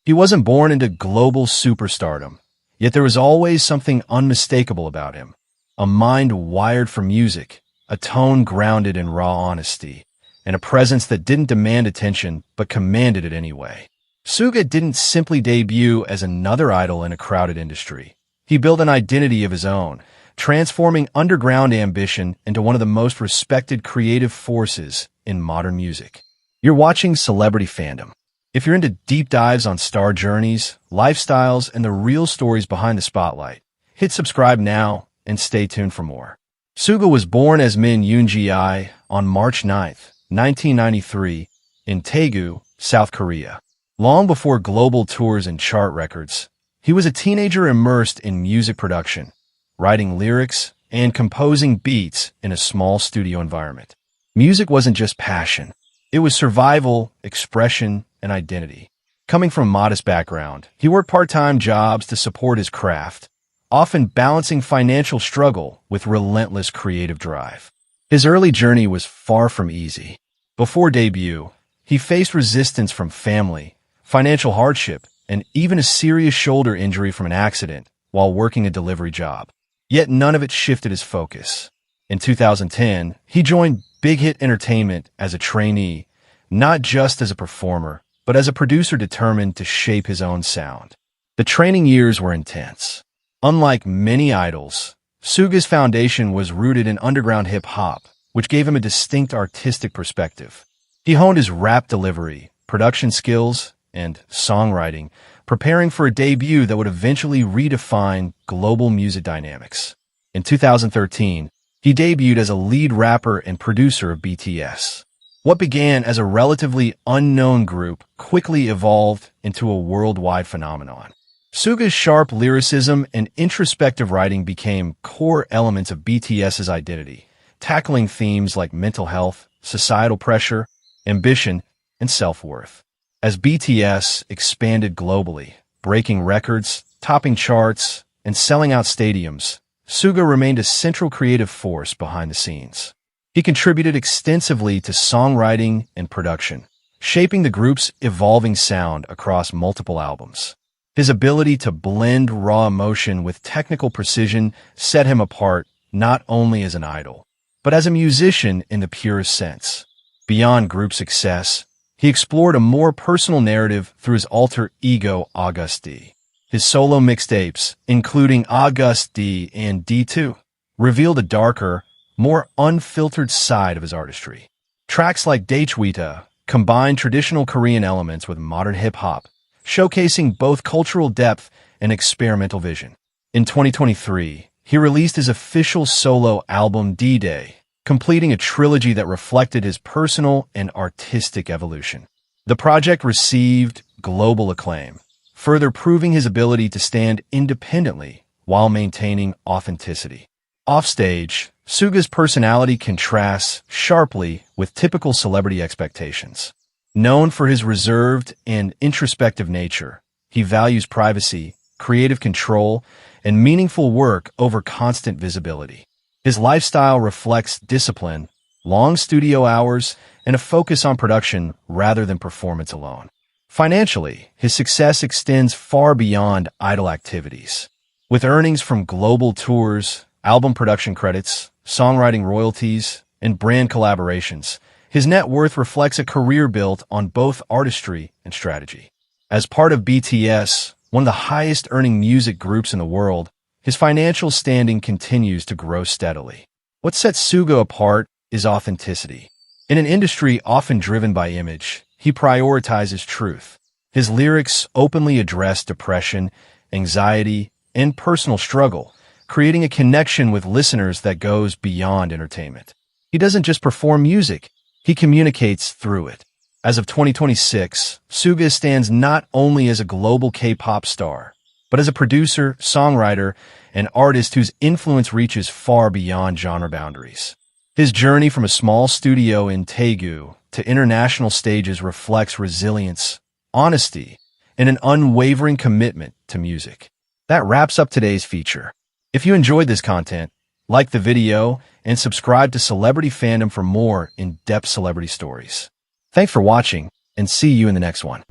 He wasn't born into global superstardom, yet there was always something unmistakable about him. A mind wired for music, a tone grounded in raw honesty, and a presence that didn't demand attention but commanded it anyway. SUGA didn't simply debut as another idol in a crowded industry. He built an identity of his own, transforming underground ambition into one of the most respected creative forces in modern music. You're watching Celebrity Fandom. If you're into deep dives on star journeys, lifestyles, and the real stories behind the spotlight, hit subscribe now and stay tuned for more. SUGA was born as Min Hyunjin on March 9, 1993, in Daegu, South Korea. Long before global tours and chart records, he was a teenager immersed in music production, writing lyrics and composing beats in a small studio environment. Music wasn't just passion. It was survival, expression, and identity. Coming from a modest background, he worked part-time jobs to support his craft, often balancing financial struggle with relentless creative drive. His early journey was far from easy. Before debut, he faced resistance from family, financial hardship, and even a serious shoulder injury from an accident while working a delivery job. Yet none of it shifted his focus. In 2010, he joined Big Hit Entertainment as a trainee, not just as a performer, but as a producer determined to shape his own sound. The training years were intense. Unlike many idols, SUGA's foundation was rooted in underground hip-hop, which gave him a distinct artistic perspective. He honed his rap delivery, production skills, and songwriting, preparing for a debut that would eventually redefine global music dynamics. In 2013, he debuted as a lead rapper and producer of BTS. What began as a relatively unknown group quickly evolved into a worldwide phenomenon. SUGA's sharp lyricism and introspective writing became core elements of BTS's identity, tackling themes like mental health, societal pressure, ambition, and self-worth. As BTS expanded globally, breaking records, topping charts, and selling out stadiums, SUGA remained a central creative force behind the scenes. He contributed extensively to songwriting and production, shaping the group's evolving sound across multiple albums. His ability to blend raw emotion with technical precision set him apart not only as an idol, but as a musician in the purest sense. Beyond group success, he explored a more personal narrative through his alter ego August D. His solo mixtapes, including August D and D2, revealed a darker, more unfiltered side of his artistry. Tracks like Daechwita combine traditional Korean elements with modern hip-hop, showcasing both cultural depth and experimental vision. In 2023, he released his official solo album D-Day, completing a trilogy that reflected his personal and artistic evolution. The project received global acclaim, further proving his ability to stand independently while maintaining authenticity. Offstage, SUGA's personality contrasts sharply with typical celebrity expectations. Known for his reserved and introspective nature, he values privacy, creative control, and meaningful work over constant visibility. His lifestyle reflects discipline, long studio hours, and a focus on production rather than performance alone. Financially, his success extends far beyond idol activities. With earnings from global tours, album production credits, songwriting royalties, and brand collaborations, his net worth reflects a career built on both artistry and strategy. As part of BTS, one of the highest-earning music groups in the world, his financial standing continues to grow steadily. What sets SUGA apart is authenticity. In an industry often driven by image, he prioritizes truth. His lyrics openly address depression, anxiety, and personal struggle, creating a connection with listeners that goes beyond entertainment. He doesn't just perform music, he communicates through it. As of 2026, SUGA stands not only as a global K-pop star, but as a producer, songwriter, and artist whose influence reaches far beyond genre boundaries. His journey from a small studio in Daegu to international stages reflects resilience, honesty, and an unwavering commitment to music. That wraps up today's feature. If you enjoyed this content, like the video and subscribe to Celebrity Fandom for more in-depth celebrity stories. Thanks for watching, and see you in the next one.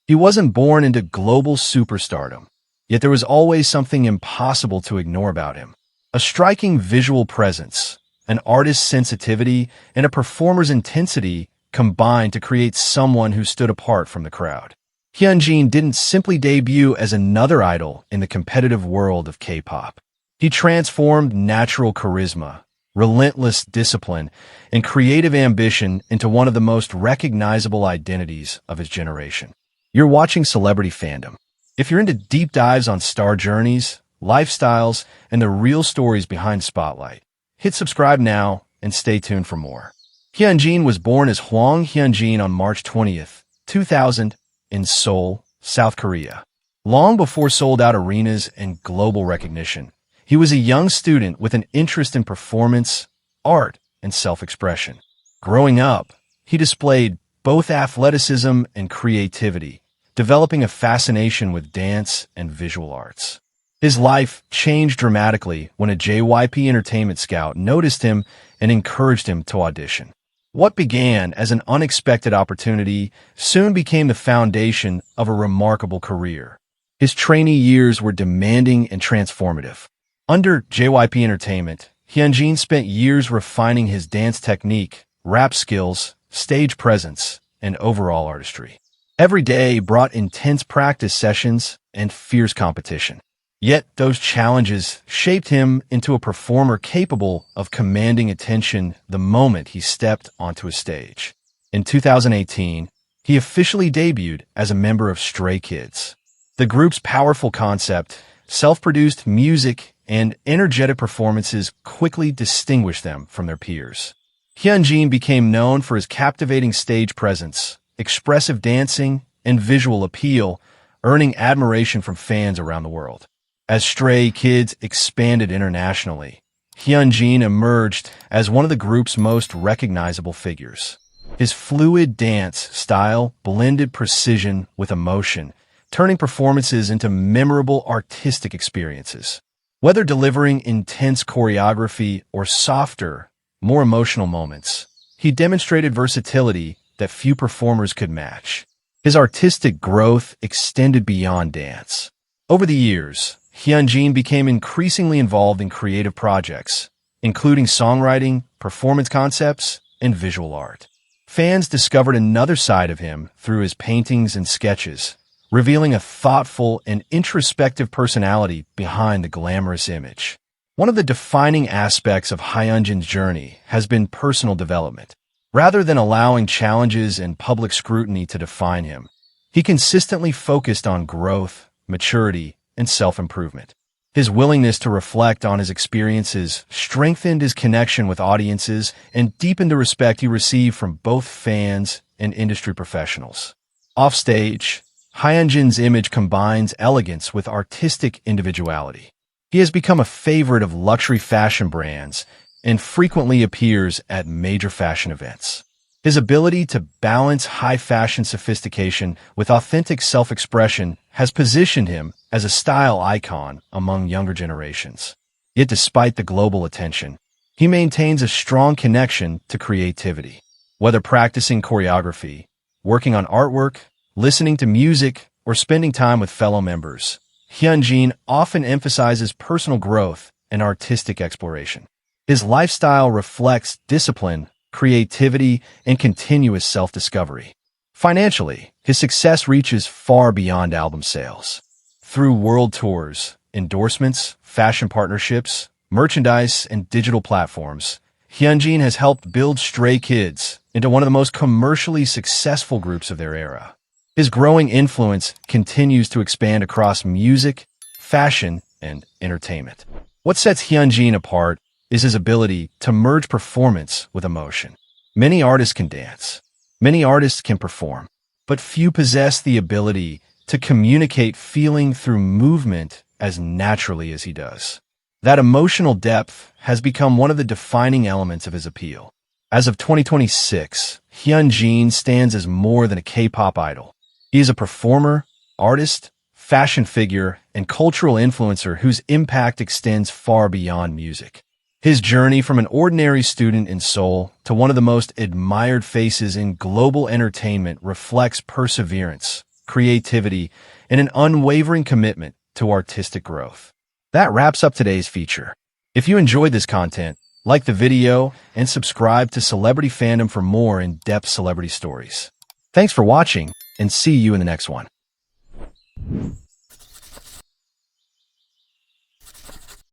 He wasn't born into global superstardom, yet there was always something impossible to ignore about him. A striking visual presence, an artist's sensitivity, and a performer's intensity combined to create someone who stood apart from the crowd. Hyunjin didn't simply debut as another idol in the competitive world of K-pop. He transformed natural charisma, relentless discipline, and creative ambition into one of the most recognizable identities of his generation. You're watching Celebrity Fandom. If you're into deep dives on star journeys, lifestyles, and the real stories behind Spotlight, hit subscribe now and stay tuned for more. Hyunjin was born as Hwang Hyunjin on March 20th, 2000, in Seoul, South Korea. Long before sold-out arenas and global recognition, he was a young student with an interest in performance, art, and self-expression. Growing up, he displayed both athleticism and creativity, developing a fascination with dance and visual arts. His life changed dramatically when a JYP Entertainment scout noticed him and encouraged him to audition. What began as an unexpected opportunity soon became the foundation of a remarkable career. His trainee years were demanding and transformative. Under JYP Entertainment, Hyunjin spent years refining his dance technique, rap skills, stage presence, and overall artistry. Every day brought intense practice sessions and fierce competition. Yet those challenges shaped him into a performer capable of commanding attention the moment he stepped onto a stage. In 2018, he officially debuted as a member of Stray Kids. The group's powerful concept, self-produced music, and energetic performances quickly distinguished them from their peers. Hyunjin became known for his captivating stage presence, expressive dancing, and visual appeal, earning admiration from fans around the world. As Stray Kids expanded internationally, Hyunjin emerged as one of the group's most recognizable figures. His fluid dance style blended precision with emotion, turning performances into memorable artistic experiences. Whether delivering intense choreography or softer, more emotional moments, he demonstrated versatility that few performers could match. His artistic growth extended beyond dance. Over the years, Hyunjin became increasingly involved in creative projects, including songwriting, performance concepts, and visual art. Fans discovered another side of him through his paintings and sketches, revealing a thoughtful and introspective personality behind the glamorous image. One of the defining aspects of Hyunjin's journey has been personal development. Rather than allowing challenges and public scrutiny to define him, he consistently focused on growth, maturity, and self-improvement. His willingness to reflect on his experiences strengthened his connection with audiences and deepened the respect he received from both fans and industry professionals. Offstage, Hyunjin's image combines elegance with artistic individuality. He has become a favorite of luxury fashion brands and frequently appears at major fashion events. His ability to balance high fashion sophistication with authentic self-expression has positioned him as a style icon among younger generations. Yet despite the global attention, he maintains a strong connection to creativity. Whether practicing choreography, working on artwork, listening to music, or spending time with fellow members, Hyunjin often emphasizes personal growth and artistic exploration. His lifestyle reflects discipline, creativity, and continuous self-discovery. Financially, his success reaches far beyond album sales. Through world tours, endorsements, fashion partnerships, merchandise, and digital platforms, Hyunjin has helped build Stray Kids into one of the most commercially successful groups of their era. His growing influence continues to expand across music, fashion, and entertainment. What sets Hyunjin apart is his ability to merge performance with emotion. Many artists can dance. Many artists can perform. But few possess the ability to communicate feeling through movement as naturally as he does. That emotional depth has become one of the defining elements of his appeal. As of 2026, Hyunjin stands as more than a K-pop idol. He is a performer, artist, fashion figure, and cultural influencer whose impact extends far beyond music. His journey from an ordinary student in Seoul to one of the most admired faces in global entertainment reflects perseverance, creativity, and an unwavering commitment to artistic growth. That wraps up today's feature. If you enjoyed this content, like the video and subscribe to Celebrity Fandom for more in-depth celebrity stories. Thanks for watching, and see you in the next one.